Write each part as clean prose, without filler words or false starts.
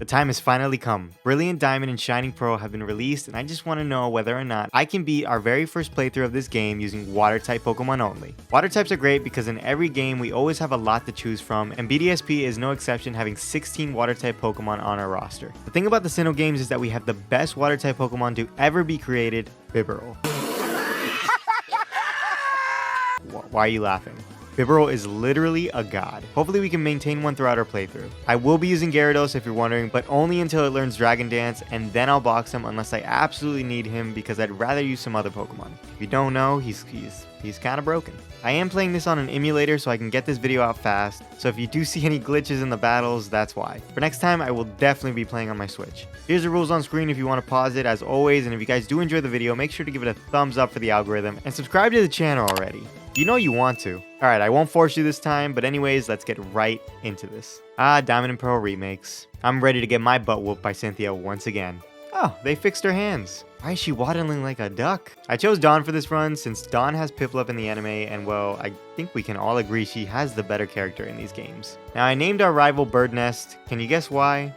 The time has finally come. Brilliant Diamond and Shining Pearl have been released, and I just want to know whether or not I can beat our very first playthrough of this game using water-type Pokemon only. Water types are great because in every game we always have a lot to choose from, and bdsp is no exception, having 16 water-type Pokemon on our roster. The thing about the Sinnoh games is that we have the best water-type Pokemon to ever be created, Bibarel. Why are you laughing? Bibarel is literally a god. Hopefully we can maintain one throughout our playthrough. I will be using Gyarados if you're wondering, but only until it learns Dragon Dance, and then I'll box him unless I absolutely need him because I'd rather use some other Pokemon. If you don't know, he's kind of broken. I am playing this on an emulator so I can get this video out fast, so if you do see any glitches in the battles, that's why. For next time, I will definitely be playing on my Switch. Here's the rules on screen if you want to pause it as always, and if you guys do enjoy the video, make sure to give it a thumbs up for the algorithm, and subscribe to the channel already. You know you want to. Alright, I won't force you this time, but anyways, let's get right into this. Diamond and Pearl remakes. I'm ready to get my butt whooped by Cynthia once again. Oh, they fixed her hands. Why is she waddling like a duck? I chose Dawn for this run since Dawn has Piplup in the anime, and well, I think we can all agree she has the better character in these games. Now, I named our rival Bird Nest. Can you guess why?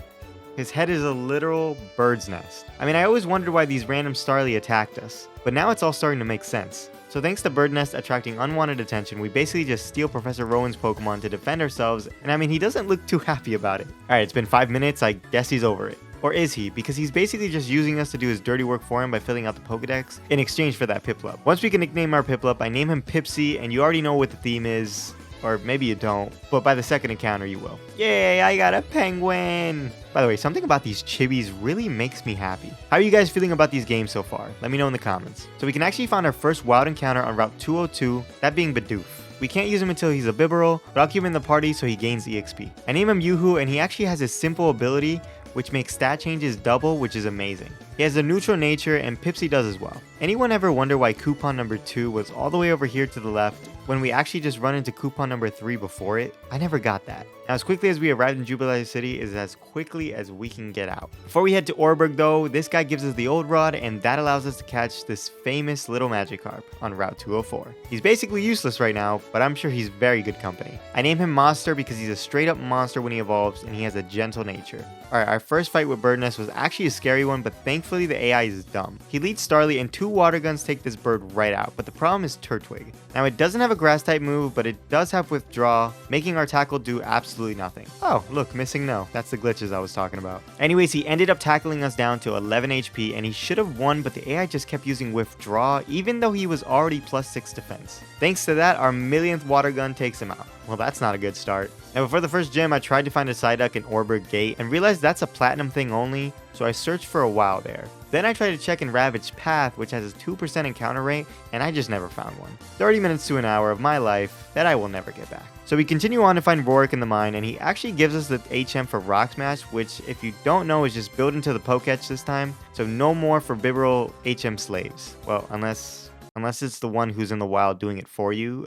His head is a literal bird's nest. I mean, I always wondered why these random Starly attacked us, but now it's all starting to make sense. So thanks to Bird Nest attracting unwanted attention, we basically just steal Professor Rowan's Pokemon to defend ourselves, and I mean, he doesn't look too happy about it. Alright, it's been 5 minutes, I guess he's over it. Or is he? Because he's basically just using us to do his dirty work for him by filling out the Pokedex in exchange for that Piplup. Once we can nickname our Piplup, I name him Pipsy, and you already know what the theme is. Or maybe you don't, but by the second encounter you will. Yay, I got a penguin! By the way, something about these chibis really makes me happy. How are you guys feeling about these games so far? Let me know in the comments. So we can actually find our first wild encounter on Route 202, that being Bidoof. We can't use him until he's a Bibarel, but I'll keep him in the party so he gains EXP. I name him Yoo-Hoo, and he actually has his simple ability, which makes stat changes double, which is amazing. He has a neutral nature, and Pipsy does as well. Anyone ever wonder why coupon number 2 was all the way over here to the left when we actually just run into coupon number 3 before it? I never got that. Now, as quickly as we arrived in Jubilee City is as quickly as we can get out. Before we head to Orberg though, this guy gives us the old rod, and that allows us to catch this famous little Magikarp on Route 204. He's basically useless right now, but I'm sure he's very good company. I name him Monster because he's a straight up monster when he evolves, and he has a gentle nature. Alright, our first fight with Bird Nest was actually a scary one, but thankfully the AI is dumb. He leads Starly, and 2 water guns take this bird right out, but the problem is Turtwig. Now, it doesn't have a grass type move, but it does have withdraw, making our tackle do absolutely nothing. Oh, look, missing no. That's the glitches I was talking about. Anyways, he ended up tackling us down to 11 HP, and he should have won, but the AI just kept using withdraw, even though he was already +6 defense. Thanks to that, our millionth water gun takes him out. Well, that's not a good start. Now, before the first gym, I tried to find a Psyduck in Orberg Gate and realized that's a platinum thing only, so I searched for a while there. Then I tried to check in Ravage Path, which has a 2% encounter rate, and I just never found one. 30 minutes to an hour of my life that I will never get back. So we continue on to find Rorik in the mine, and he actually gives us the HM for Rock Smash, which, if you don't know, is just built into the Poketch this time, so no more for Bibarel HM slaves. Well, unless it's the one who's in the wild doing it for you,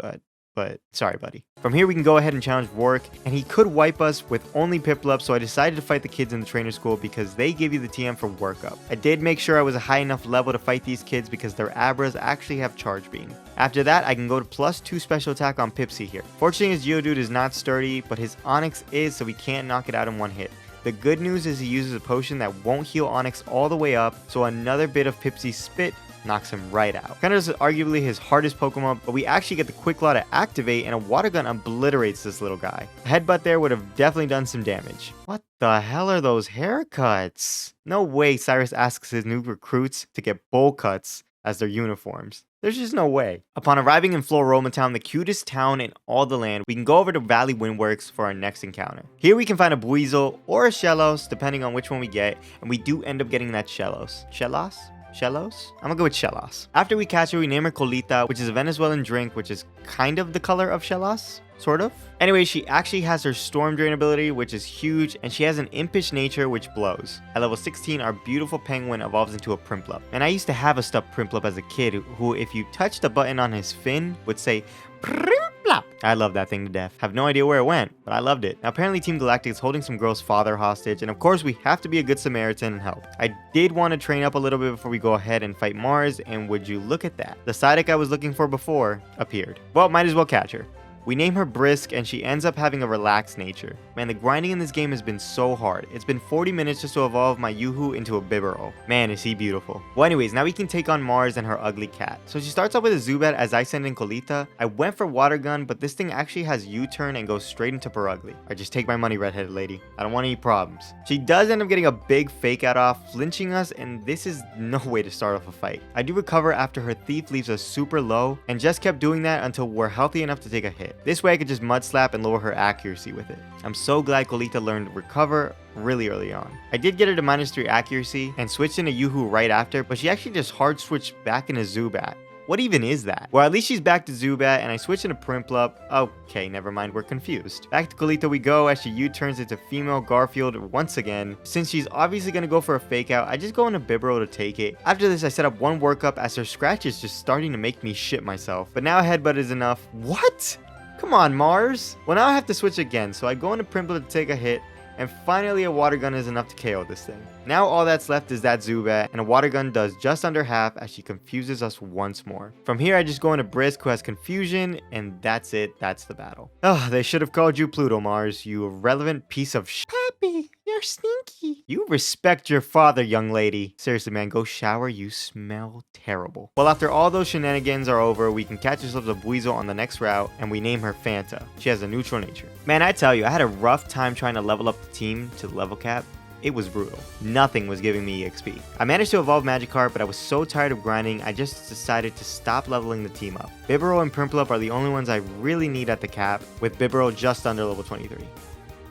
but sorry, buddy. From here, we can go ahead and challenge Rorik, and he could wipe us with only Piplup, so I decided to fight the kids in the trainer school because they give you the TM for workup. I did make sure I was a high enough level to fight these kids because their Abras actually have Charge Beam. After that, I can go to +2 special attack on Pipsy here. Fortunately, his Geodude is not sturdy, but his Onix is, so we can't knock it out in one hit. The good news is he uses a potion that won't heal Onix all the way up, so another bit of Pipsy's spit knocks him right out. Gyarados is arguably his hardest Pokemon, but we actually get the Quick Claw to activate, and a Water Gun obliterates this little guy. A Headbutt there would have definitely done some damage. What the hell are those haircuts? No way Cyrus asks his new recruits to get bowl cuts as their uniforms. There's just no way. Upon arriving in Floroma Town, the cutest town in all the land, we can go over to Valley Windworks for our next encounter. Here we can find a Buizel or a Shellos, depending on which one we get, and we do end up getting that Shellos. Shellos? Shellos? I'm gonna go with Shellos. After we catch her, we name her Colita, which is a Venezuelan drink, which is kind of the color of Shellos. Sort of. Anyway, she actually has her Storm Drain ability, which is huge, and she has an impish nature, which blows. At level 16, our beautiful penguin evolves into a Primplup. And I used to have a stuffed Primplup as a kid, who, if you touched the button on his fin, would say, Primplup. I love that thing to death. Have no idea where it went, but I loved it. Now, apparently Team Galactic is holding some girl's father hostage, and of course, we have to be a good Samaritan and help. I did want to train up a little bit before we go ahead and fight Mars, and would you look at that? The Psyduck I was looking for before appeared. Well, might as well catch her. We name her Brisk, and she ends up having a relaxed nature. Man, the grinding in this game has been so hard. It's been 40 minutes just to evolve my Yoo-hoo into a Bibarel. Man, is he beautiful. Well, anyways, now we can take on Mars and her ugly cat. So she starts off with a Zubat as I send in Colita. I went for Water Gun, but this thing actually has U-turn and goes straight into Purugly. I just take my money, redheaded lady. I don't want any problems. She does end up getting a big fake out off, flinching us, and this is no way to start off a fight. I do recover after her Thief leaves us super low, and just kept doing that until we're healthy enough to take a hit. This way I could just mud slap and lower her accuracy with it. I'm so glad Colita learned Recover really early on. I did get her to -3 accuracy and switched into Yoo-hoo right after, but she actually just hard switched back into Zubat. What even is that? Well, at least she's back to Zubat, and I switch into Prinplup. Okay, never mind, we're confused. Back to Colita we go as she U-turns into female Garfield once again. Since she's obviously gonna go for a fake out, I just go into Bibarel to take it. After this, I set up one workup as her scratch is just starting to make me shit myself. But now a headbutt is enough. What? Come on, Mars. Well, now I have to switch again, so I go into Prinplup to take a hit. And finally, a Water Gun is enough to KO this thing. Now all that's left is that Zubat, and a Water Gun does just under half as she confuses us once more. From here, I just go into Brisk, who has Confusion, and that's it. That's the battle. Oh, they should have called you Pluto, Mars, you irrelevant piece of sh**. Pappy, you're stinky. You respect your father, young lady. Seriously, man, go shower. You smell terrible. Well, after all those shenanigans are over, we can catch ourselves a Buizel on the next route, and we name her Fanta. She has a neutral nature. Man, I tell you, I had a rough time trying to level up the team to the level cap. It was brutal. Nothing was giving me EXP. I managed to evolve Magikarp, but I was so tired of grinding, I just decided to stop leveling the team up. Bibarel and Prinplup are the only ones I really need at the cap, with Bibarel just under level 23.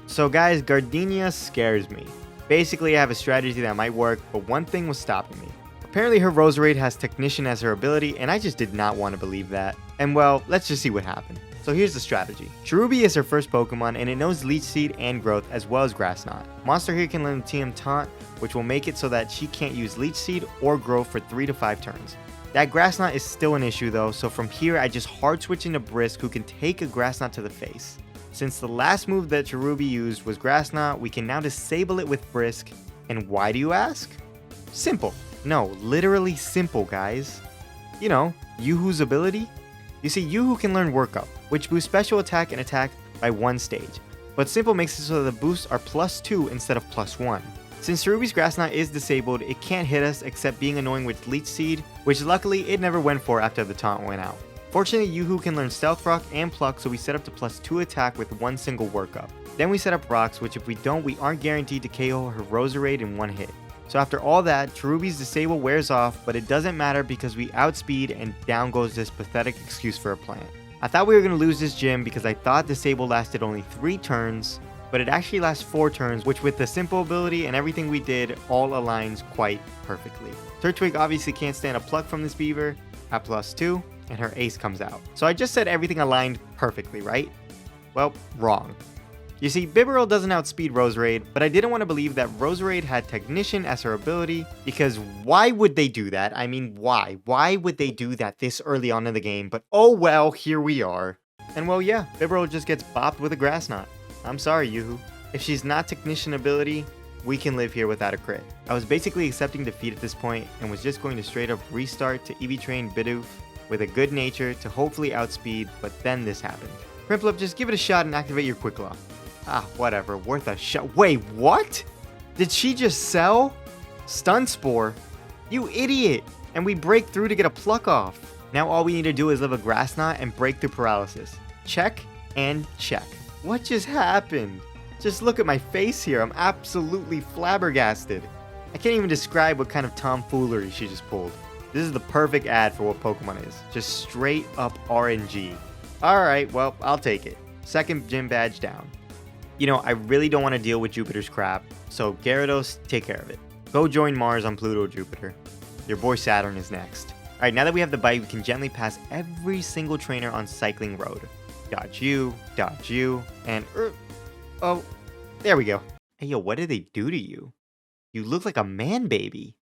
So guys, Gardenia scares me. Basically, I have a strategy that might work, but one thing was stopping me. Apparently her Roserade has Technician as her ability, and I just did not want to believe that. And well, let's just see what happened. So here's the strategy. Cherubi is her first Pokemon, and it knows Leech Seed and Growth as well as Grass Knot. Monster here can learn TM Taunt, which will make it so that she can't use Leech Seed or Growth for 3 to 5 turns. That Grass Knot is still an issue though, so from here I just hard switch into Brisk, who can take a Grass Knot to the face. Since the last move that Cherubi used was Grass Knot, we can now disable it with Brisk. And why do you ask? Simple. No, literally simple, guys. You know, Yoo-hoo's ability? You see, Yoo-hoo can learn Work Up, which boosts special attack and attack by 1 stage. But Simple makes it so that the boosts are +2 instead of +1. Since Cherubi's Grass Knot is disabled, it can't hit us except being annoying with Leech Seed, which luckily it never went for after the taunt went out. Fortunately, Yoo-hoo can learn Stealth Rock and Pluck, so we set up to +2 attack with 1 single workup. Then we set up Rocks, which if we don't, we aren't guaranteed to KO her Roserade in 1 hit. So after all that, Cherubi's Disable wears off, but it doesn't matter because we outspeed and down goes this pathetic excuse for a plant. I thought we were going to lose this gym because I thought Disable lasted only 3 turns, but it actually lasts 4 turns, which with the Simple ability and everything we did, all aligns quite perfectly. Turtwig obviously can't stand a Pluck from this beaver at +2, and her Ace comes out. So I just said everything aligned perfectly, right? Well, wrong. You see, Bibarel doesn't outspeed Roserade, but I didn't want to believe that Roserade had Technician as her ability, because why would they do that? I mean, why? Why would they do that this early on in the game? But oh well, here we are. And well, yeah, Bibarel just gets bopped with a Grass Knot. I'm sorry, Yoo-hoo. If she's not Technician ability, we can live here without a crit. I was basically accepting defeat at this point, and was just going to straight up restart to EV Train Bidoof with a good nature to hopefully outspeed, but then this happened. Prinplup, just give it a shot and activate your Quick Lock. Ah, whatever, worth a shot. Wait, what? Did she just sell? Stun Spore? You idiot! And we break through to get a Pluck off. Now all we need to do is live a Grass Knot and break through Paralysis. Check and check. What just happened? Just look at my face here, I'm absolutely flabbergasted. I can't even describe what kind of tomfoolery she just pulled. This is the perfect ad for what Pokemon is. Just straight up RNG. Alright, well, I'll take it. Second gym badge down. You know, I really don't want to deal with Jupiter's crap, so Gyarados, take care of it. Go join Mars on Pluto Jupiter. Your boy Saturn is next. Alright, now that we have the bite, we can gently pass every single trainer on Cycling Road. Dodge you, and oh, there we go. Hey yo, what did they do to you? You look like a man baby.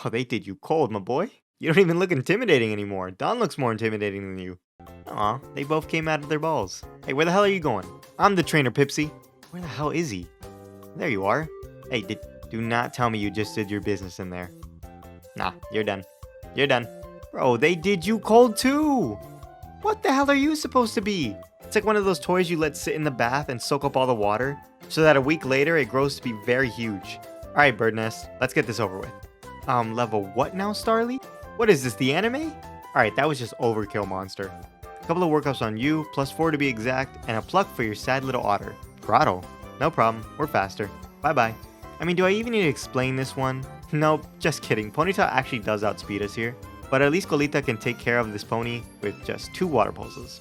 Oh, they did you cold, my boy. You don't even look intimidating anymore. Don looks more intimidating than you. Aw, they both came out of their balls. Hey, where the hell are you going? I'm the trainer, Pipsy. Where the hell is he? There you are. Hey, do not tell me you just did your business in there. Nah, you're done. You're done. Bro, they did you cold too. What the hell are you supposed to be? It's like one of those toys you let sit in the bath and soak up all the water, so that a week later it grows to be very huge. Alright, bird nest, let's get this over with. Level what now, Starly? What is this, the anime? Alright, that was just overkill, monster. A couple of workups on you, +4 to be exact, and a pluck for your sad little otter. Grotto. No problem, we're faster. Bye-bye. I mean, do I even need to explain this one? Nope, just kidding. Ponyta actually does outspeed us here, but at least Colita can take care of this pony with just 2 water pulses.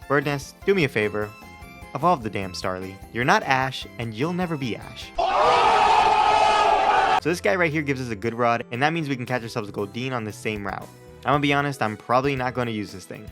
Birdnest, do me a favor. Evolve the damn Starly. You're not Ash, and you'll never be Ash. So this guy right here gives us a good rod, and that means we can catch ourselves a Goldeen on the same route. I'm gonna be honest, I'm probably not going to use this thing.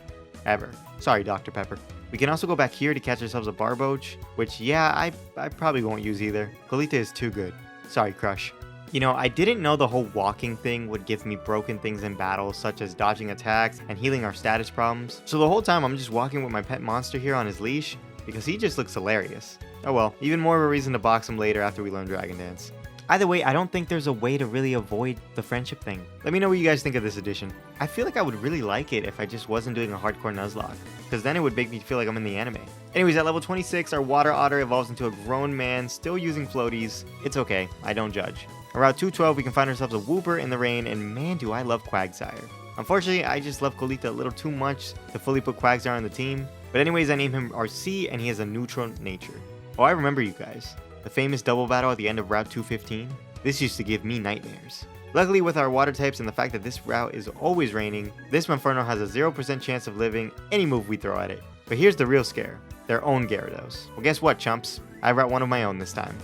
Ever. Sorry, Dr. Pepper. We can also go back here to catch ourselves a Barboach, which, yeah, I probably won't use either. Colita is too good. Sorry, Crush. You know, I didn't know the whole walking thing would give me broken things in battle, such as dodging attacks and healing our status problems. So the whole time I'm just walking with my pet monster here on his leash, because he just looks hilarious. Oh well, even more of a reason to box him later after we learn Dragon Dance. Either way, I don't think there's a way to really avoid the friendship thing. Let me know what you guys think of this edition. I feel like I would really like it if I just wasn't doing a hardcore Nuzlocke, because then it would make me feel like I'm in the anime. Anyways, at level 26, our water otter evolves into a grown man, still using floaties. It's okay, I don't judge. Around 212, we can find ourselves a Wooper in the rain, and man do I love Quagsire. Unfortunately, I just love Colita a little too much to fully put Quagsire on the team. But anyways, I name him RC, and he has a neutral nature. Oh, I remember you guys. The famous double battle at the end of Route 215? This used to give me nightmares. Luckily, with our water types and the fact that this route is always raining, this Monferno has a 0% chance of living any move we throw at it. But here's the real scare. Their own Gyarados. Well, guess what, chumps? I brought one of my own this time.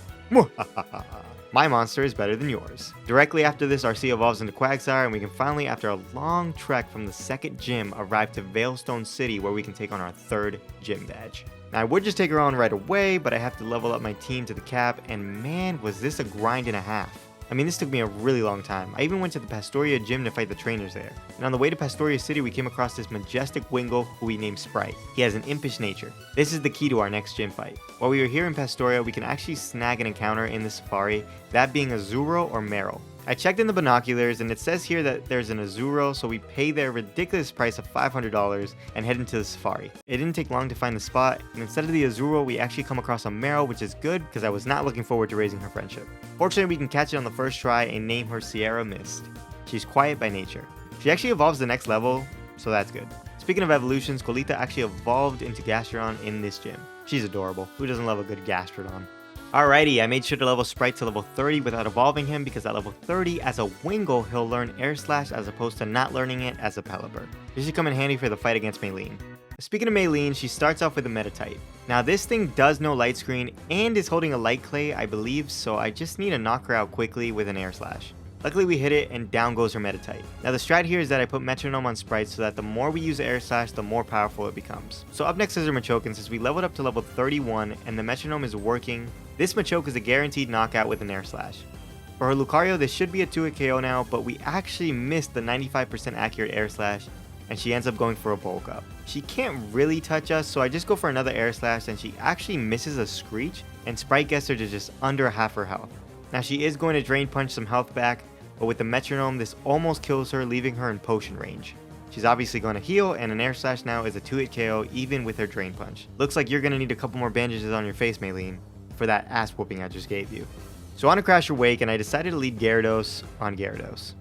My monster is better than yours. Directly after this, RC evolves into Quagsire, and we can finally, after a long trek from the second gym, arrive to Veilstone City, where we can take on our 3rd gym badge. Now, I would just take her on right away, but I have to level up my team to the cap, and man, was this a grind and a half. I mean, this took me a really long time. I even went to the Pastoria gym to fight the trainers there. And on the way to Pastoria City, we came across this majestic Wingull who we named Sprite. He has an impish nature. This is the key to our next gym fight. While we were here in Pastoria, we can actually snag an encounter in the safari, that being a Zuro or Meryl. I checked in the binoculars, and it says here that there's an Azuro, so we pay their ridiculous price of $500 and head into the safari. It didn't take long to find the spot, and instead of the Azuro, we actually come across a Meryl, which is good because I was not looking forward to raising her friendship. Fortunately, we can catch it on the first try and name her Sierra Mist. She's quiet by nature. She actually evolves the next level, so that's good. Speaking of evolutions, Colita actually evolved into Gastrodon in this gym. She's adorable. Who doesn't love a good Gastrodon? Alrighty, I made sure to level Sprite to level 30 without evolving him, because at level 30, as a Wingull, he'll learn Air Slash as opposed to not learning it as a Pelipper. This should come in handy for the fight against Maylene. Speaking of Maylene, she starts off with a Meditite. Now this thing does know Light Screen and is holding a Light Clay, I believe, so I just need to knock her out quickly with an Air Slash. Luckily we hit it, and down goes her Meditite. Now the strat here is that I put Metronome on Sprite so that the more we use Air Slash, the more powerful it becomes. So up next is her Machoke, and since we leveled up to level 31 and the Metronome is working, this Machoke is a guaranteed knockout with an Air Slash. For her Lucario, this should be a 2-hit KO now, but we actually missed the 95% accurate Air Slash, and she ends up going for a Bulk Up. She can't really touch us, so I just go for another Air Slash, and she actually misses a Screech, and Sprite gets her to just under half her health. Now she is going to Drain Punch some health back, but with the Metronome, this almost kills her, leaving her in potion range. She's obviously going to heal, and an Air Slash now is a 2-hit KO even with her Drain Punch. Looks like you're going to need a couple more bandages on your face, Maylene, for that ass whooping I just gave you. So on to Crash or Wake, and I decided to lead Gyarados on Gyarados.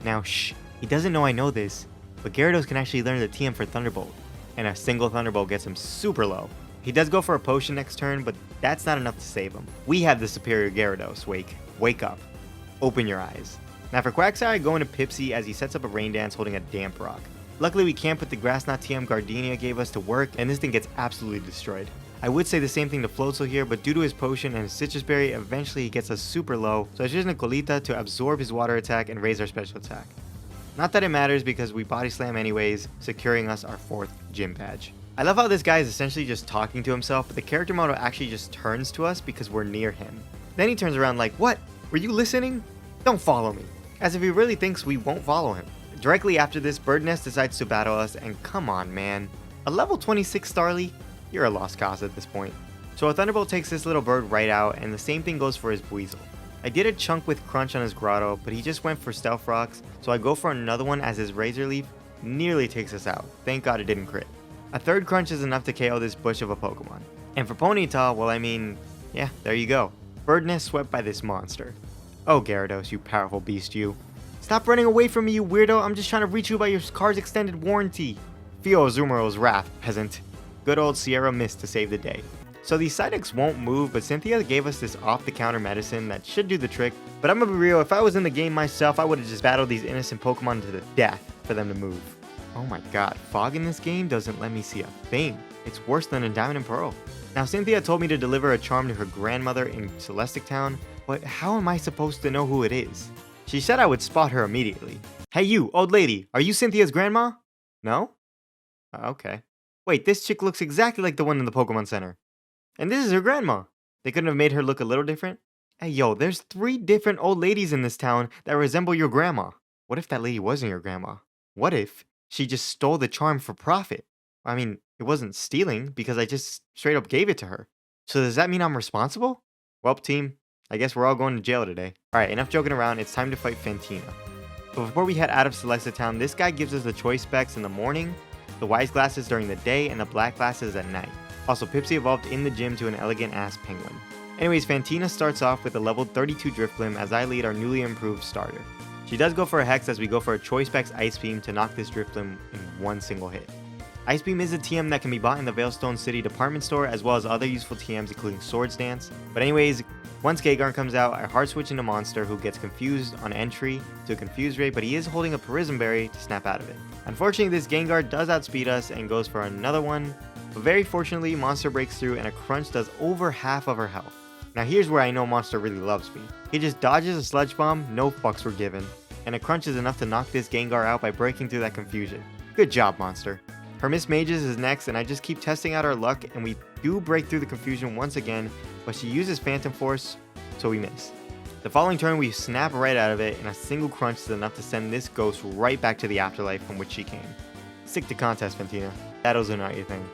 Now shh, he doesn't know I know this, but Gyarados can actually learn the TM for Thunderbolt, and a single Thunderbolt gets him super low. He does go for a potion next turn, but that's not enough to save him. We have the superior Gyarados, Wake. Wake up. Open your eyes. Now for Quagsire, I go into Pipsy as he sets up a Rain Dance holding a Damp Rock. Luckily we can't put the Grass Knot TM Gardenia gave us to work, and this thing gets absolutely destroyed. I would say the same thing to Floatzel here, but due to his potion and his Citrus Berry, eventually he gets us super low, so I choose Nicolita to absorb his water attack and raise our special attack. Not that it matters because we body slam anyways, securing us our 4th gym badge. I love how this guy is essentially just talking to himself, but the character model actually just turns to us because we're near him. Then he turns around like, "What? Were you listening? Don't follow me." As if he really thinks we won't follow him. Directly after this, Birdnest decides to battle us, and come on, man. A level 26 Starly? You're a lost cause at this point. So a Thunderbolt takes this little bird right out, and the same thing goes for his Buizel. I did a chunk with Crunch on his Grotto, but he just went for Stealth Rocks, so I go for another one as his Razor Leaf nearly takes us out. Thank God it didn't crit. A third crunch is enough to KO this bush of a Pokemon. And for Ponyta, well, I mean, yeah, there you go. Bird nest swept by this monster. Oh, Gyarados, you powerful beast, you. Stop running away from me, you weirdo. I'm just trying to reach you by your car's extended warranty. Feel Azumaro's wrath, peasant. Good old Sierra missed to save the day. So these Psyducks won't move, but Cynthia gave us this off-the-counter medicine that should do the trick. But I'm gonna be real, if I was in the game myself, I would have just battled these innocent Pokemon to the death for them to move. Oh my god, fog in this game doesn't let me see a thing. It's worse than in Diamond and Pearl. Now Cynthia told me to deliver a charm to her grandmother in Celestic Town, but how am I supposed to know who it is? She said I would spot her immediately. Hey you, old lady, are you Cynthia's grandma? No? Okay. Wait, this chick looks exactly like the one in the Pokemon Center. And this is her grandma. They couldn't have made her look a little different? Hey yo, there's 3 different old ladies in this town that resemble your grandma. What if that lady wasn't your grandma? What if she just stole the charm for profit? I mean, it wasn't stealing because I just straight up gave it to her. So does that mean I'm responsible? Well, team, I guess we're all going to jail today. Alright, enough joking around, it's time to fight Fantina. But before we head out of Celestia Town, this guy gives us the choice specs in the morning, the wise glasses during the day, and the black glasses at night. Also, Pipsy evolved in the gym to an elegant ass penguin. Anyways, Fantina starts off with a level 32 Drifblim as I lead our newly improved starter. She does go for a Hex as we go for a Choice Specs Ice Beam to knock this Drifblim in one single hit. Ice Beam is a TM that can be bought in the Veilstone City department store as well as other useful TMs including Swords Dance. But anyways, once Gengar comes out, I hard switch into Monster who gets confused on entry to a Confuse Ray, but he is holding a Prism Berry to snap out of it. Unfortunately, this Gengar does outspeed us and goes for another one, but very fortunately, Monster breaks through and a Crunch does over half of her health. Now here's where I know Monster really loves me. He just dodges a Sludge Bomb, no fucks were given, and a Crunch is enough to knock this Gengar out by breaking through that confusion. Good job, Monster. Her Miss Mages is next, and I just keep testing out our luck, and we do break through the confusion once again, but she uses Phantom Force, so we miss. The following turn, we snap right out of it, and a single Crunch is enough to send this ghost right back to the afterlife from which she came. Stick to contest, Fantina. Battles are not your thing.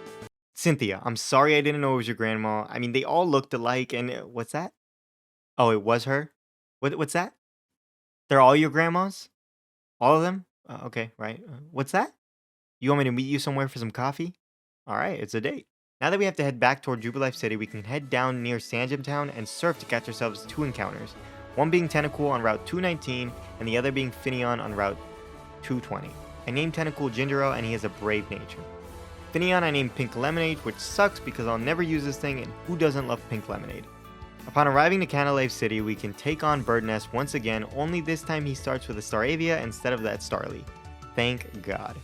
Cynthia, I'm sorry I didn't know it was your grandma. I mean, they all looked alike, and what's that? Oh, it was her? What's that? They're all your grandmas? All of them? Okay, right. What's that? You want me to meet you somewhere for some coffee? Alright, it's a date. Now that we have to head back toward Jubilife City, we can head down near Sanjam Town and surf to catch ourselves 2 encounters. One being Tentacool on Route 219, and the other being Finneon on Route 220. I named Tentacool Gingero, and he has a brave nature. Finneon I named Pink Lemonade, which sucks because I'll never use this thing, and who doesn't love Pink Lemonade? Upon arriving to Canalave City, we can take on Bird Nest once again, only this time he starts with a Staravia instead of that Starly. Thank God.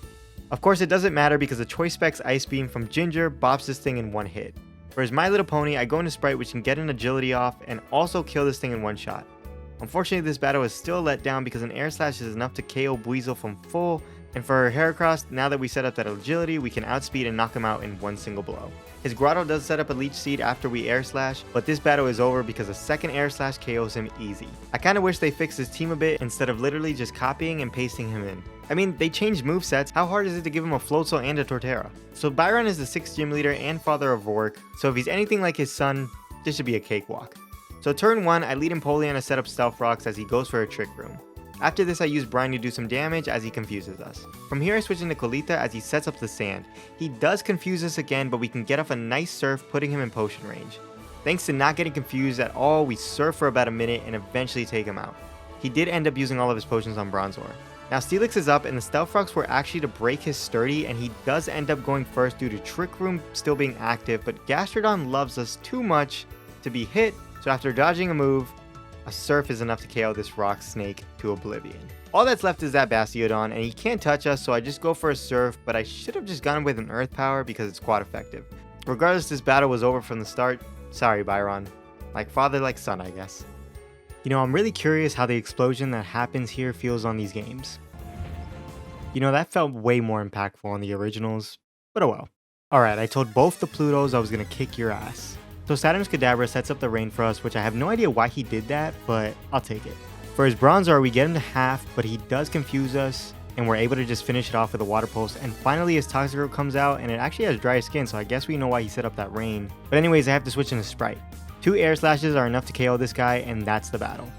Of course, it doesn't matter because the Choice Specs Ice Beam from Ginger bops this thing in one hit. Whereas My Little Pony, I go into Sprite which can get an agility off and also kill this thing in one shot. Unfortunately, this battle is still let down because an Air Slash is enough to KO Buizel from full, and for Heracross, now that we set up that agility, we can outspeed and knock him out in one single blow. His Grotto does set up a Leech Seed after we Air Slash, but this battle is over because a second Air Slash KOs him easy. I kinda wish they fixed his team a bit instead of literally just copying and pasting him in. I mean, they changed movesets, how hard is it to give him a Floatzel and a Torterra? So Byron is the 6th gym leader and father of Rourke, so if he's anything like his son, this should be a cakewalk. So turn 1, I lead Empoleon to set up Stealth Rocks as he goes for a Trick Room. After this, I use Brine to do some damage as he confuses us. From here, I switch into Colita as he sets up the sand. He does confuse us again, but we can get off a nice surf, putting him in potion range. Thanks to not getting confused at all, we surf for about a minute and eventually take him out. He did end up using all of his potions on Bronzor. Now Steelix is up and the Stealth Rocks were actually to break his sturdy, and he does end up going first due to Trick Room still being active, but Gastrodon loves us too much to be hit, so after dodging a move, a Surf is enough to KO this rock snake to oblivion. All that's left is that Bastiodon, and he can't touch us, so I just go for a Surf, but I should have just gone with an Earth Power because it's quite effective. Regardless, this battle was over from the start. Sorry, Byron. Like father, like son, I guess. You know, I'm really curious how the explosion that happens here feels on these games. You know, that felt way more impactful on the originals, but oh well. Alright, I told both the Plutos I was gonna kick your ass. So Saturn's Kadabra sets up the rain for us, which I have no idea why he did that, but I'll take it. For his Bronzor, we get him to half, but he does confuse us, and we're able to just finish it off with a Water Pulse, and finally his Toxicroak comes out, and it actually has dry skin, so I guess we know why he set up that rain. But anyways, I have to switch into Sprite. 2 Air Slashes are enough to KO this guy, and that's the battle.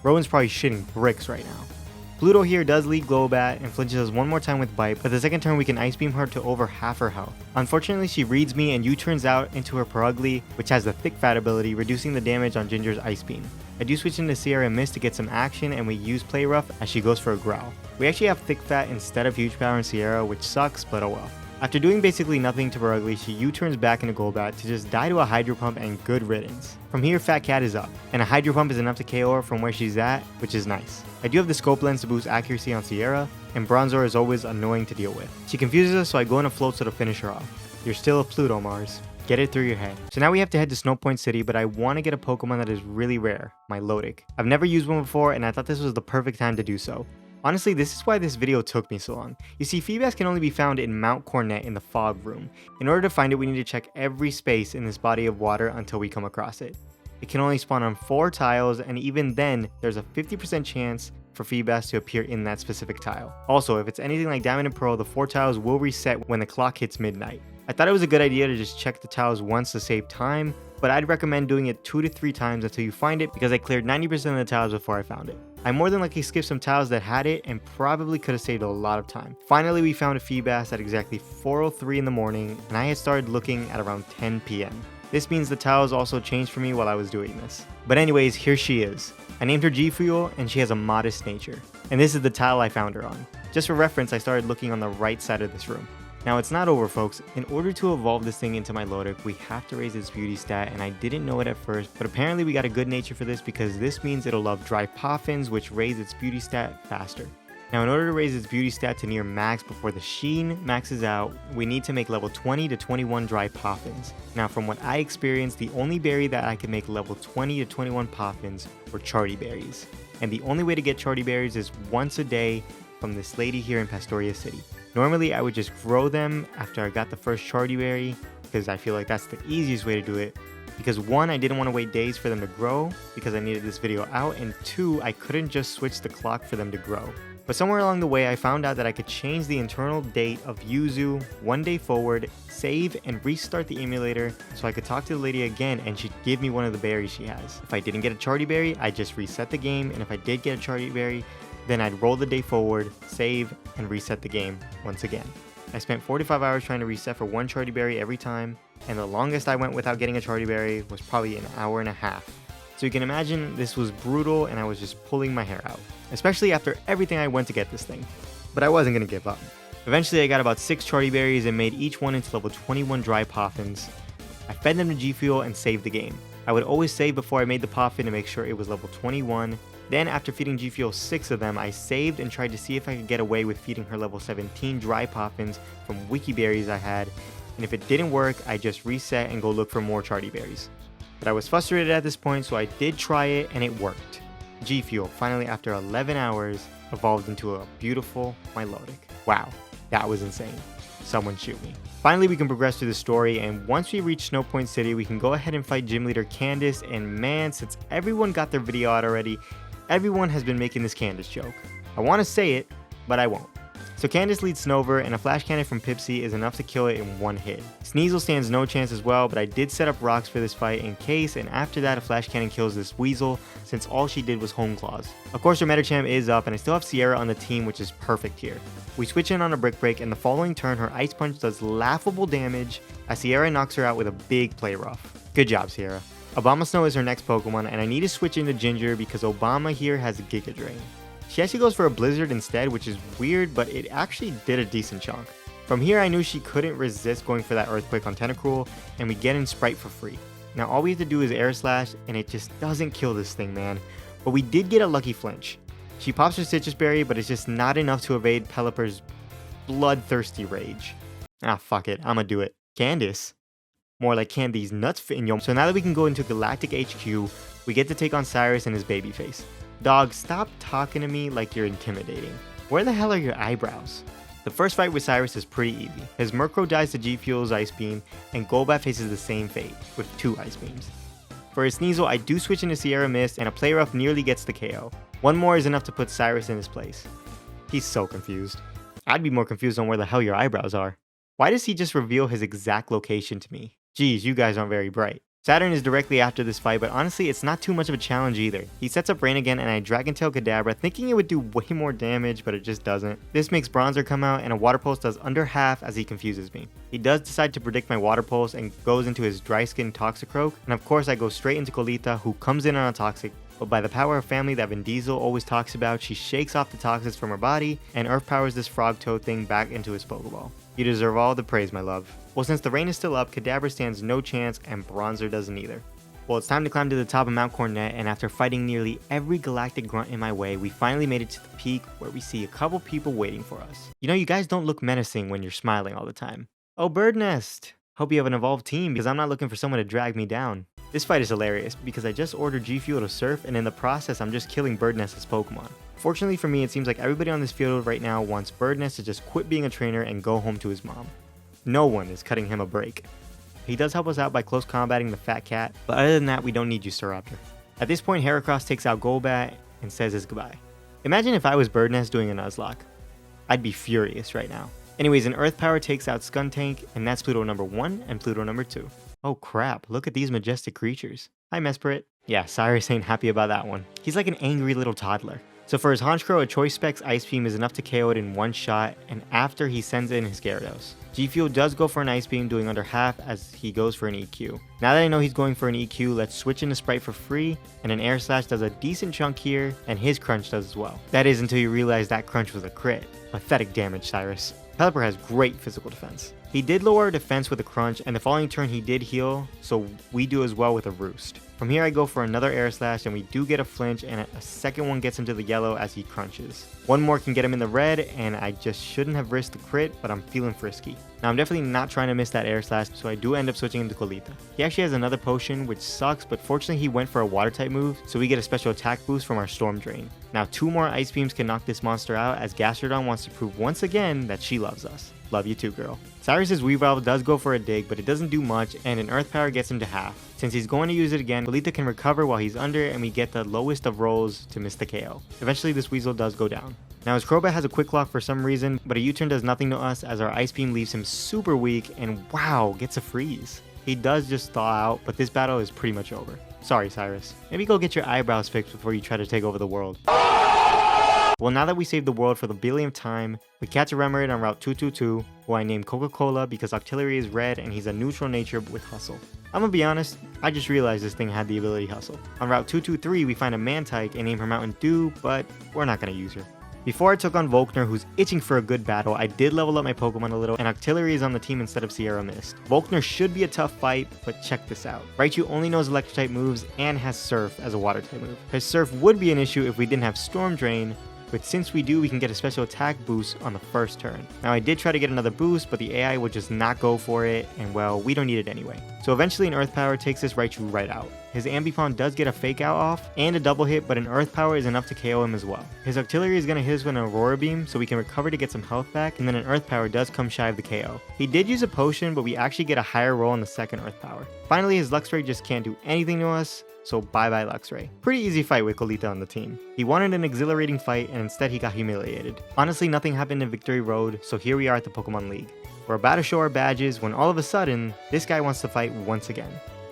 Rowan's probably shitting bricks right now. Pluto here does lead Golbat and flinches us one more time with Bite, but the second turn we can Ice Beam her to over half her health. Unfortunately, she reads me and U-turns out into her Purugly, which has the Thick Fat ability, reducing the damage on Ginger's Ice Beam. I do switch into Sierra and Mist to get some action, and we use Play Rough as she goes for a Growl. We actually have Thick Fat instead of Huge Power in Sierra, which sucks, but oh well. After doing basically nothing to Purugly, she U-turns back into Golbat to just die to a Hydro Pump and good riddance. From here, Fat Cat is up, and a Hydro Pump is enough to KO her from where she's at, which is nice. I do have the Scope Lens to boost accuracy on Sierra, and Bronzor is always annoying to deal with. She confuses us, so I go into Floatzel to finish her off. You're still a Pluto, Mars. Get it through your head. So now we have to head to Snow Point City, but I want to get a Pokemon that is really rare, my Milotic. I've never used one before, and I thought this was the perfect time to do so. Honestly, this is why this video took me so long. You see, Feebas can only be found in Mount Cornet in the Fog Room. In order to find it, we need to check every space in this body of water until we come across it. It can only spawn on 4 tiles, and even then, there's a 50% chance for Feebas to appear in that specific tile. Also, if it's anything like Diamond and Pearl, the 4 tiles will reset when the clock hits midnight. I thought it was a good idea to just check the tiles once to save time, but I'd recommend doing it 2 to 3 times until you find it, because I cleared 90% of the tiles before I found it. I more than likely skipped some tiles that had it and probably could have saved a lot of time. Finally, we found a Feebas at exactly 4:03 in the morning, and I had started looking at around 10 PM. This means the tiles also changed for me while I was doing this. But anyways, here she is. I named her G Fuel, and she has a modest nature. And this is the tile I found her on. Just for reference, I started looking on the right side of this room. Now it's not over, folks. In order to evolve this thing into Milotic, we have to raise its beauty stat, and I didn't know it at first, but apparently we got a good nature for this because this means it'll love dry poffins, which raise its beauty stat faster. Now in order to raise its beauty stat to near max before the sheen maxes out, we need to make level 20 to 21 dry poffins. Now from what I experienced, the only berry that I could make level 20 to 21 poffins were Charty berries. And the only way to get Charty berries is once a day from this lady here in Pastoria City. Normally I would just grow them after I got the first Charty berry, because I feel like that's the easiest way to do it. Because 1, I didn't want to wait days for them to grow because I needed this video out, and 2, I couldn't just switch the clock for them to grow. But somewhere along the way I found out that I could change the internal date of Yuzu 1 day forward, save and restart the emulator so I could talk to the lady again and she'd give me one of the berries she has. If I didn't get a Charty berry, I just reset the game, and if I did get a Charty berry, then I'd roll the day forward, save, and reset the game once again. I spent 45 hours trying to reset for 1 Charty berry every time, and the longest I went without getting a Charty berry was probably an hour and a half. So you can imagine this was brutal, and I was just pulling my hair out, especially after everything I went to get this thing. But I wasn't going to give up. Eventually I got about 6 Charty berries and made each one into level 21 dry poffins. I fed them to G Fuel and saved the game. I would always save before I made the poffin to make sure it was level 21. Then after feeding G Fuel 6 of them, I saved and tried to see if I could get away with feeding her level 17 dry poffins from wiki berries I had, and if it didn't work, I just reset and go look for more Charty berries. But I was frustrated at this point, so I did try it and it worked. G Fuel finally, after 11 hours, evolved into a beautiful Milotic. Wow, that was insane. Someone shoot me. Finally, we can progress through the story, and once we reach Snow Point City, we can go ahead and fight Gym Leader Candace, and man, since everyone got their video out already, everyone has been making this Candace joke. I want to say it, but I won't. So Candace leads Snover, and a Flash Cannon from Pipsy is enough to kill it in 1 hit. Sneasel stands no chance as well, but I did set up rocks for this fight in case, and after that a Flash Cannon kills this Weasel, since all she did was Home Claws. Of course her Metacham is up, and I still have Sierra on the team, which is perfect here. We switch in on a Brick Break, and the following turn her Ice Punch does laughable damage as Sierra knocks her out with a big Play Rough. Good job, Sierra. Obama Snow is her next Pokemon, and I need to switch into Ginger because Obama here has a Giga Drain. She actually goes for a Blizzard instead, which is weird, but it actually did a decent chunk. From here I knew she couldn't resist going for that Earthquake on Tentacruel, and we get in Sprite for free. Now all we have to do is Air Slash, and it just doesn't kill this thing, man. But we did get a lucky flinch. She pops her Citrus Berry, but it's just not enough to evade Pelipper's bloodthirsty rage. Ah, fuck it, I'ma do it. Candace? More like Candy's nuts fit in your... So now that we can go into Galactic HQ, we get to take on Cyrus and his baby face. Dog, stop talking to me like you're intimidating. Where the hell are your eyebrows? The first fight with Cyrus is pretty easy. His Murkrow dies to G Fuel's Ice Beam, and Golbat faces the same fate, with 2 Ice Beams. For his Sneasel, I do switch into Sierra Mist, and a Play Rough nearly gets the KO. 1 more is enough to put Cyrus in his place. He's so confused. I'd be more confused on where the hell your eyebrows are. Why does he just reveal his exact location to me? Geez, you guys aren't very bright. Saturn is directly after this fight, but honestly, it's not too much of a challenge either. He sets up Rain again and I Dragon Tail Kadabra, thinking it would do way more damage, but it just doesn't. This makes Bronzer come out and a Water Pulse does under half as he confuses me. He does decide to predict my Water Pulse and goes into his Dry Skin Toxicroak, and of course I go straight into Colita, who comes in on a Toxic, but by the power of family that Vin Diesel always talks about, she shakes off the toxins from her body and Earth powers this frog toad thing back into his Pokeball. You deserve all the praise, my love. Well, since the rain is still up, Kadabra stands no chance and Bronzer doesn't either. Well, it's time to climb to the top of Mount Coronet, and after fighting nearly every galactic grunt in my way, we finally made it to the peak where we see a couple people waiting for us. You know, you guys don't look menacing when you're smiling all the time. Oh, Bird Nest! Hope you have an evolved team because I'm not looking for someone to drag me down. This fight is hilarious because I just ordered G Fuel to surf, and in the process I'm just killing Bird Nest's Pokemon. Fortunately for me, it seems like everybody on this field right now wants Bird Nest to just quit being a trainer and go home to his mom. No one is cutting him a break. He does help us out by close combating the fat cat, but other than that, we don't need you, Staraptor. At this point, Heracross takes out Golbat and says his goodbye. Imagine if I was Bird Nest doing a Nuzlocke. I'd be furious right now. Anyways, an Earth Power takes out Skuntank, and that's Pluto number 1 and Pluto number 2. Oh crap, look at these majestic creatures. Hi Mesprit. Yeah, Cyrus ain't happy about that one. He's like an angry little toddler. So for his Honchkrow, a Choice Specs Ice Beam is enough to KO it in one shot, and after he sends in his Gyarados. G Fuel does go for an Ice Beam, doing under half as he goes for an EQ. Now that I know he's going for an EQ, let's switch into Sprite for free, and an Air Slash does a decent chunk here, and his Crunch does as well. That is until you realize that Crunch was a crit. Pathetic damage, Cyrus. Pelipper has great physical defense. He did lower our defense with a Crunch, and the following turn he did heal, so we do as well with a Roost. From here I go for another Air Slash, and we do get a flinch, and a second one gets him to the yellow as he crunches. One more can get him in the red, and I just shouldn't have risked the crit, but I'm feeling frisky. Now I'm definitely not trying to miss that Air Slash, so I do end up switching into Colita. He actually has another potion, which sucks, but fortunately he went for a water type move, so we get a special attack boost from our Storm Drain. Now 2 more Ice Beams can knock this monster out, as Gastrodon wants to prove once again that she loves us. Love you too, girl. Cyrus's Weavile does go for a dig, but it doesn't do much, and an Earth Power gets him to half. Since he's going to use it again, Colita can recover while he's under, and we get the lowest of rolls to miss the KO. Eventually this Weasel does go down. Now his Crobat has a Quick Lock for some reason, but a U-turn does nothing to us as our Ice Beam leaves him super weak, and wow, gets a freeze. He does just thaw out, but this battle is pretty much over. Sorry, Cyrus. Maybe go get your eyebrows fixed before you try to take over the world. Well, now that we saved the world for the billionth time, we catch a Remoraid on Route 222, who I named Coca-Cola because Octillery is red and he's a neutral nature with Hustle. I'm gonna be honest, I just realized this thing had the ability Hustle. On Route 223, we find a Mantike and name her Mountain Dew, but we're not gonna use her. Before I took on Volkner, who's itching for a good battle, I did level up my Pokemon a little, and Octillery is on the team instead of Sierra Mist. Volkner should be a tough fight, but check this out. Raichu only knows Electric-type moves and has Surf as a Water-type move. His Surf would be an issue if we didn't have Storm Drain, but since we do, we can get a special attack boost on the first turn. Now I did try to get another boost, but the AI would just not go for it, and well, we don't need it anyway. So eventually an Earth Power takes this Raichu right out. His Ambipom does get a Fake Out off, and a double hit, but an Earth Power is enough to KO him as well. His Octillery is going to hit us with an Aurora Beam, so we can recover to get some health back, and then an Earth Power does come shy of the KO. He did use a potion, but we actually get a higher roll on the second Earth Power. Finally, his Luxray just can't do anything to us, so bye-bye Luxray. Pretty easy fight with Colita on the team. He wanted an exhilarating fight, and instead he got humiliated. Honestly, nothing happened in Victory Road, so here we are at the Pokemon League. We're about to show our badges when all of a sudden, this guy wants to fight once again.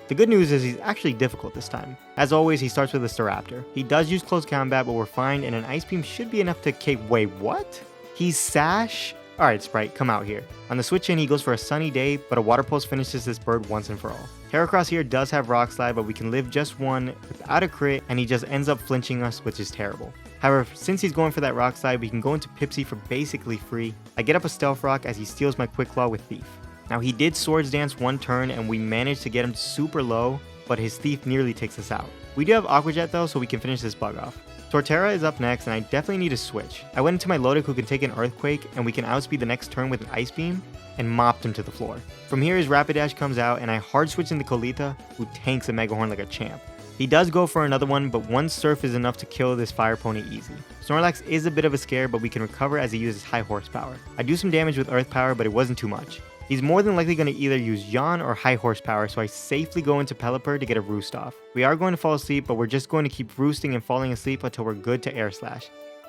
The good news is he's actually difficult this time. As always, he starts with a Staraptor. He does use Close Combat, but we're fine, and an Ice Beam should be enough to wait, what? He's Sash? Alright Sprite, come out here. On the switch in, he goes for a Sunny Day, but a Water Pulse finishes this bird once and for all. Heracross here does have Rock Slide, but we can live just one without a crit, and he just ends up flinching us, which is terrible. However, since he's going for that Rock Slide, we can go into Pipsy for basically free. I get up a Stealth Rock as he steals my Quick Claw with Thief. Now he did Swords Dance one turn, and we managed to get him super low, but his Thief nearly takes us out. We do have Aqua Jet though, so we can finish this bug off. Torterra is up next, and I definitely need a switch. I went into my Lodic, who can take an Earthquake, and we can outspeed the next turn with an Ice Beam, and mopped him to the floor. From here his Rapidash comes out, and I hard switch into Colita, who tanks a Mega Horn like a champ. He does go for another one, but one Surf is enough to kill this Fire Pony easy. Snorlax is a bit of a scare, but we can recover as he uses High Horsepower. I do some damage with Earth Power, but it wasn't too much. He's more than likely going to either use Yawn or High Horsepower, so I safely go into Pelipper to get a Roost off. We are going to fall asleep, but we're just going to keep roosting and falling asleep until we're good to Air Slash.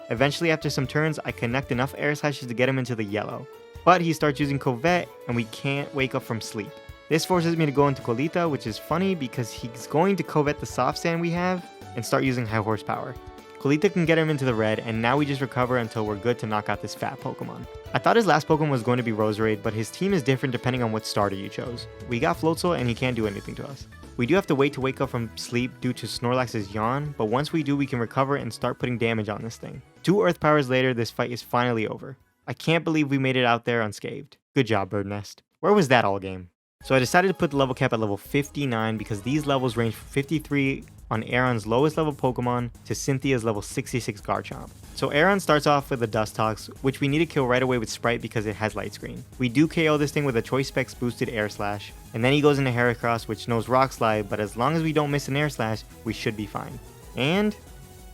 Eventually, after some turns, I connect enough Air Slashes to get him into the yellow. But he starts using Covette, and we can't wake up from sleep. This forces me to go into Colita, which is funny because he's going to covet the soft sand we have and start using high horsepower. Colita can get him into the red, and now we just recover until we're good to knock out this fat Pokemon. I thought his last Pokemon was going to be Roserade, but his team is different depending on what starter you chose. We got Floatzel and he can't do anything to us. We do have to wait to wake up from sleep due to Snorlax's yawn, but once we do we can recover and start putting damage on this thing. 2 Earth Powers later, this fight is finally over. I can't believe we made it out there unscathed. Good job, Bird Nest. Where was that all game? So I decided to put the level cap at level 59 because these levels range from 53 on Aron's lowest level Pokemon to Cynthia's level 66 Garchomp. So Aron starts off with a Dustox, which we need to kill right away with Sprite because it has Light Screen. We do KO this thing with a Choice Specs boosted Air Slash, and then he goes into Heracross, which knows Rock Slide, but as long as we don't miss an Air Slash, we should be fine. And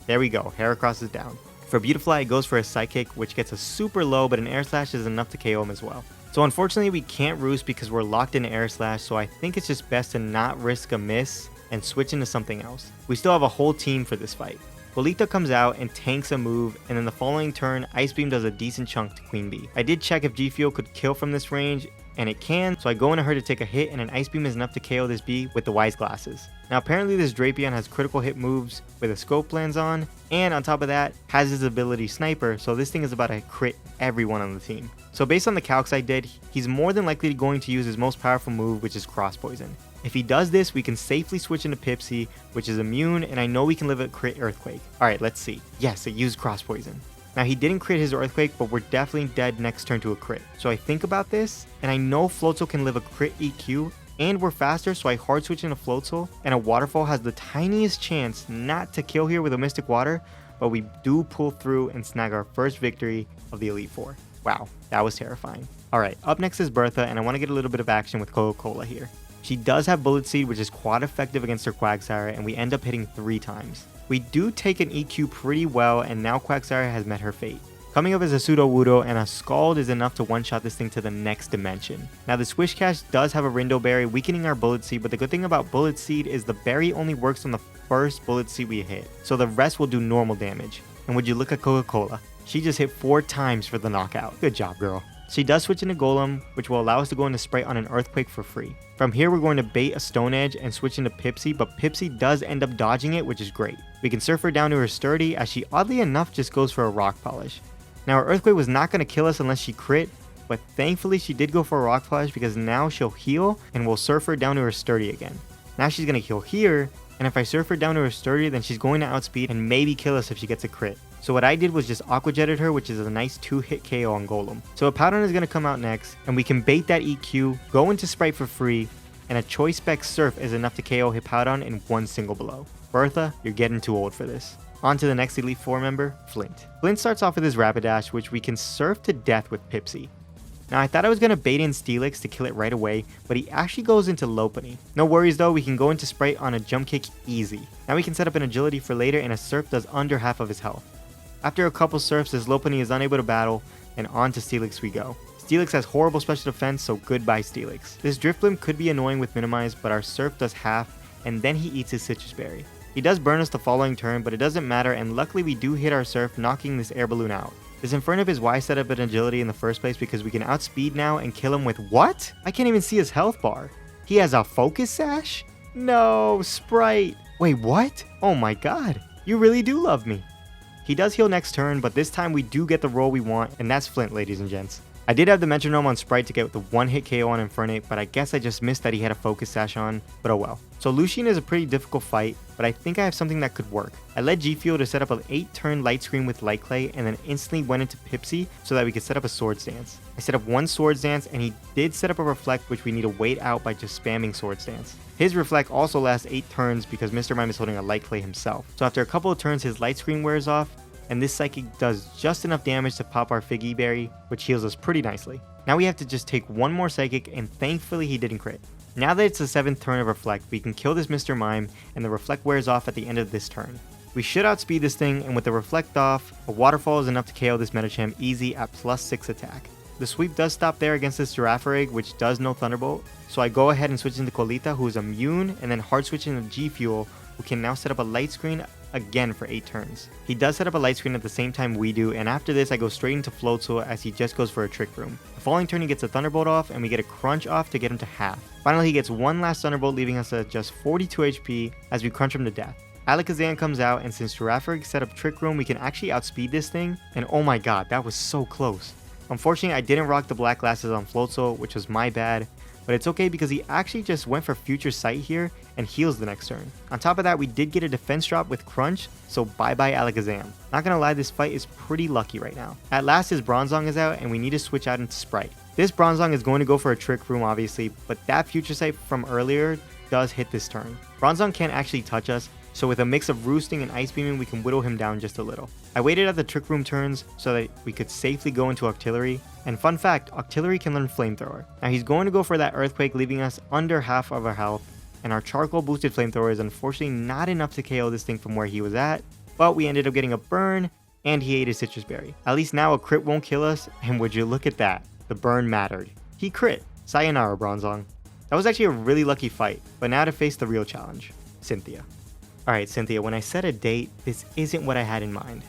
there we go, Heracross is down. For Beautifly, it goes for a Psychic, which gets a super low, but an Air Slash is enough to KO him as well. So unfortunately we can't roost because we're locked in Air Slash, so I think it's just best to not risk a miss and switch into something else. We still have a whole team for this fight. Bolita comes out and tanks a move, and then the following turn, Ice Beam does a decent chunk to Queen Bee. I did check if G Fuel could kill from this range, and it can, so I go into her to take a hit, and an Ice Beam is enough to KO this bee with the Wise Glasses. Now apparently this Drapion has critical hit moves with a Scope Lens on, and on top of that, has his ability Sniper, so this thing is about to crit everyone on the team. So based on the calcs I did, he's more than likely going to use his most powerful move, which is Cross Poison. If he does this, we can safely switch into Pipsy, which is immune, and I know we can live a crit Earthquake. Alright, let's see. Yes, it used Cross Poison. Now he didn't crit his Earthquake, but we're definitely dead next turn to a crit. So I think about this, and I know Floatzel can live a crit EQ, and we're faster, so I hard switch into Floatzel, and a Waterfall has the tiniest chance not to kill here with a Mystic Water, but we do pull through and snag our first victory of the Elite Four. Wow, that was terrifying. Alright, up next is Bertha, and I want to get a little bit of action with Coca-Cola here. She does have Bullet Seed, which is quite effective against her Quagsire, and we end up hitting 3 times. We do take an EQ pretty well, and now Quagsire has met her fate. Coming up is a Sudowoodo, and a Scald is enough to one-shot this thing to the next dimension. Now the Swish Cash does have a Rindo Berry, weakening our Bullet Seed, but the good thing about Bullet Seed is the berry only works on the first Bullet Seed we hit, so the rest will do normal damage. And would you look at Coca-Cola? She just hit 4 times for the knockout. Good job, girl. She does switch into Golem, which will allow us to go into Sprite on an Earthquake for free. From here, we're going to bait a Stone Edge and switch into Pipsy, but Pipsy does end up dodging it, which is great. We can surf her down to her Sturdy, as she oddly enough just goes for a Rock Polish. Now, her Earthquake was not going to kill us unless she crit, but thankfully she did go for a Rock Polish because now she'll heal and we'll surf her down to her Sturdy again. Now she's going to heal here, and if I surf her down to her Sturdy, then she's going to outspeed and maybe kill us if she gets a crit. So what I did was just Aqua Jetted her, which is a nice 2-hit KO on Golem. So a Powdon is going to come out next, and we can bait that EQ, go into Sprite for free, and a Choice Spec Surf is enough to KO Hippowdon in one single blow. Bertha, you're getting too old for this. On to the next Elite Four member, Flint. Flint starts off with his Rapidash, which we can surf to death with Pipsy. Now I thought I was going to bait in Steelix to kill it right away, but he actually goes into Lopunny. No worries though, we can go into Sprite on a Jump Kick easy. Now we can set up an Agility for later, and a Surf does under half of his health. After a couple surfs, this Lopunny is unable to battle, and on to Steelix we go. Steelix has horrible special defense, so goodbye Steelix. This Drifblim could be annoying with Minimize, but our Surf does half, and then he eats his Citrus Berry. He does burn us the following turn, but it doesn't matter, and luckily we do hit our Surf, knocking this Air Balloon out. This Infernape is why I set up an Agility in the first place, because we can outspeed now and kill him with what? I can't even see his health bar. He has a Focus Sash? No, Sprite. Wait, what? Oh my god. You really do love me. He does heal next turn, but this time we do get the roll we want, and that's Flint, ladies and gents. I did have the Metronome on Sprite to get the 1-hit KO on Infernape, but I guess I just missed that he had a Focus Sash on, but oh well. So Lucian is a pretty difficult fight, but I think I have something that could work. I led G Fuel to set up an 8-turn Light Screen with Light Clay, and then instantly went into Pipsy so that we could set up a Swords Dance. I set up one Swords Dance, and he did set up a Reflect, which we need to wait out by just spamming Swords Dance. His Reflect also lasts 8 turns because Mr. Mime is holding a Light Clay himself. So after a couple of turns, his Light Screen wears off, and this Psychic does just enough damage to pop our Figgy Berry, which heals us pretty nicely. Now we have to just take one more Psychic, and thankfully he didn't crit. Now that it's the 7th turn of Reflect, we can kill this Mr. Mime, and the Reflect wears off at the end of this turn. We should outspeed this thing, and with the Reflect off, a Waterfall is enough to KO this Metachamp easy at +6 attack. The sweep does stop there against this Girafarig, which does no Thunderbolt, so I go ahead and switch into Colita, who is immune, and then hard switch into G Fuel, who can now set up a Light Screen again for 8 turns. He does set up a light screen at the same time we do, and after this I go straight into Floatzel as he just goes for a Trick Room. The following turn he gets a Thunderbolt off and we get a Crunch off to get him to half. Finally he gets one last Thunderbolt, leaving us at just 42 HP as we crunch him to death. Alakazam comes out, and since Girafarig set up Trick Room, we can actually outspeed this thing, and oh my god, that was so close. Unfortunately, I didn't rock the black glasses on Floatzel, which was my bad, but it's okay because he actually just went for Future Sight here and heals the next turn. On top of that, we did get a defense drop with Crunch, so bye bye Alakazam. Not gonna lie, this fight is pretty lucky right now. At last his Bronzong is out and we need to switch out into Sprite. This Bronzong is going to go for a Trick Room obviously, but that Future Sight from earlier does hit this turn. Bronzong can't actually touch us, so with a mix of Roosting and Ice Beaming we can whittle him down just a little. I waited at the Trick Room turns so that we could safely go into Octillery, and fun fact, Octillery can learn Flamethrower. Now he's going to go for that Earthquake, leaving us under half of our health, and our Charcoal boosted Flamethrower is unfortunately not enough to KO this thing from where he was at, but we ended up getting a burn, and he ate his Citrus Berry. At least now a crit won't kill us, and would you look at that, the burn mattered. He crit. Sayonara, Bronzong. That was actually a really lucky fight, but now to face the real challenge, Cynthia. Alright Cynthia, when I set a date, this isn't what I had in mind.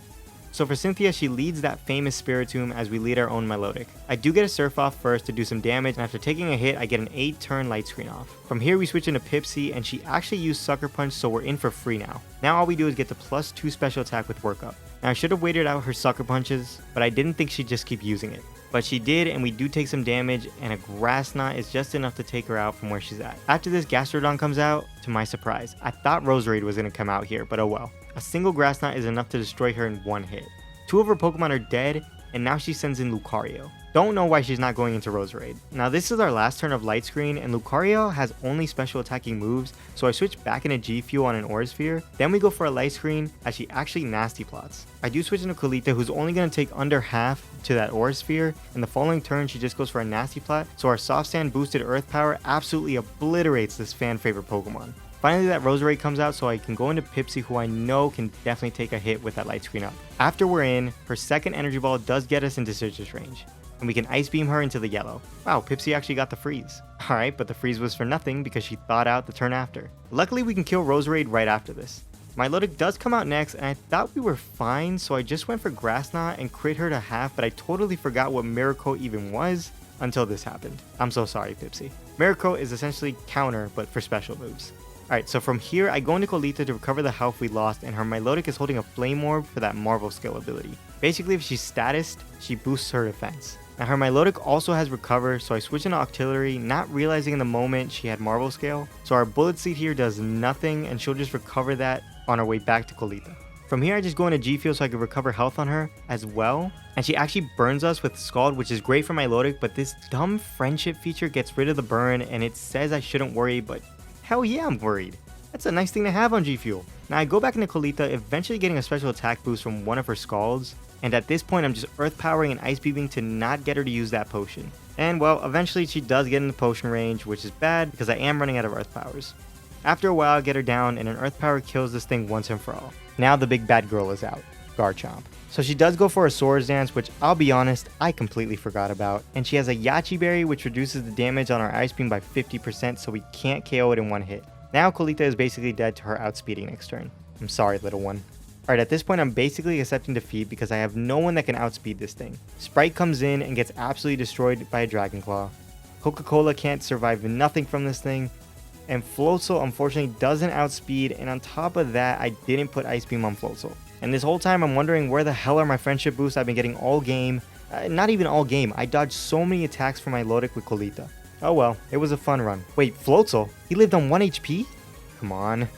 So for Cynthia, she leads that famous Spiritomb as we lead our own Milotic. I do get a Surf off first to do some damage, and after taking a hit, I get an 8 turn light screen off. From here we switch into Pipsy, and she actually used Sucker Punch, so we're in for free now. Now all we do is get the +2 special attack with Work Up. Now I should have waited out her Sucker Punches, but I didn't think she'd just keep using it. But she did, and we do take some damage, and a Grass Knot is just enough to take her out from where she's at. After this, Gastrodon comes out, to my surprise. I thought Roserade was going to come out here, but oh well. A single Grass Knot is enough to destroy her in one hit. 2 of her Pokemon are dead, and now she sends in Lucario. Don't know why she's not going into Roserade. Now this is our last turn of Light Screen, and Lucario has only special attacking moves, so I switch back into G Fuel on an Aura Sphere. Then we go for a Light Screen as she actually Nasty Plots. I do switch into Colita, who's only going to take under half to that Aura Sphere, and the following turn she just goes for a Nasty Plot, so our Soft Sand boosted Earth Power absolutely obliterates this fan favorite Pokemon. Finally that Roserade comes out, so I can go into Pipsy, who I know can definitely take a hit with that Light Screen up. After we're in, her second Energy Ball does get us into Citrus range, and we can Ice Beam her into the yellow. Wow, Pipsy actually got the freeze. Alright, but the freeze was for nothing because she thawed out the turn after. Luckily we can kill Roserade right after this. Milotic does come out next, and I thought we were fine, so I just went for Grass Knot and crit her to half, but I totally forgot what Miracle even was until this happened. I'm so sorry, Pipsy. Miracle is essentially counter, but for special moves. Alright, so from here, I go into Colita to recover the health we lost, and her Milotic is holding a Flame Orb for that Marvel skill ability. Basically, if she's statused, she boosts her defense. Now her Milotic also has Recover, so I switch into Octillery, not realizing in the moment she had Marvel Scale. So our Bullet Seed here does nothing, and she'll just recover that on our way back to Colita. From here, I just go into G Fuel so I can recover health on her as well. And she actually burns us with Scald, which is great for Milotic, but this dumb friendship feature gets rid of the burn, and it says I shouldn't worry, but hell yeah, I'm worried. That's a nice thing to have on G Fuel. Now I go back into Colita, eventually getting a special attack boost from one of her Scalds, and at this point I'm just Earth Powering and Ice Beaming to not get her to use that potion. And well, eventually she does get into potion range, which is bad because I am running out of Earth Powers. After a while I get her down, and an Earth Power kills this thing once and for all. Now the big bad girl is out, Garchomp. So she does go for a Swords Dance, which I'll be honest, I completely forgot about. And she has a Yachi Berry, which reduces the damage on our Ice Beam by 50%, so we can't KO it in one hit. Now Colita is basically dead to her outspeeding next turn. I'm sorry, little one. Alright, at this point I'm basically accepting defeat because I have no one that can outspeed this thing. Sprite comes in and gets absolutely destroyed by a Dragon Claw. Coca-Cola can't survive nothing from this thing. And Floatzel unfortunately doesn't outspeed, and on top of that I didn't put Ice Beam on Floatzel. And this whole time I'm wondering where the hell are my friendship boosts I've been getting all game. Not even all game, I dodged so many attacks from Milotic with Colita. Oh well, it was a fun run. Wait, Floatzel? He lived on 1 HP? Come on.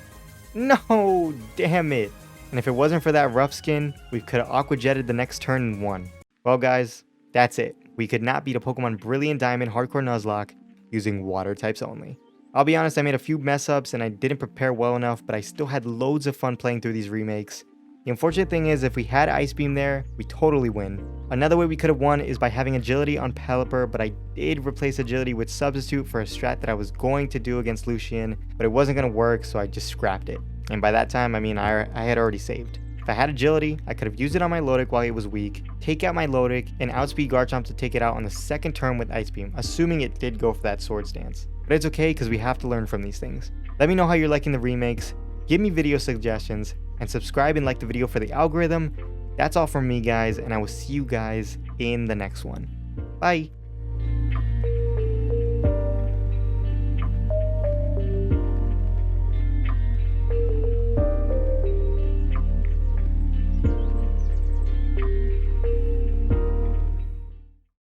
No, damn it. And if it wasn't for that rough skin, we could have Aqua Jetted the next turn and won. Well guys, that's it. We could not beat a Pokemon Brilliant Diamond Hardcore Nuzlocke using water types only. I'll be honest, I made a few mess ups and I didn't prepare well enough, but I still had loads of fun playing through these remakes. The unfortunate thing is, if we had Ice Beam there, we totally win. Another way we could have won is by having Agility on Pelipper, but I did replace Agility with Substitute for a strat that I was going to do against Lucian, but it wasn't going to work, so I just scrapped it. And by that time, I mean, I had already saved. If I had Agility, I could have used it on my Milotic while it was weak, take out my Milotic, and outspeed Garchomp to take it out on the second turn with Ice Beam, assuming it did go for that Swords Dance. But it's okay, because we have to learn from these things. Let me know how you're liking the remakes, give me video suggestions, and subscribe and like the video for the algorithm. That's all from me, guys, and I will see you guys in the next one. Bye!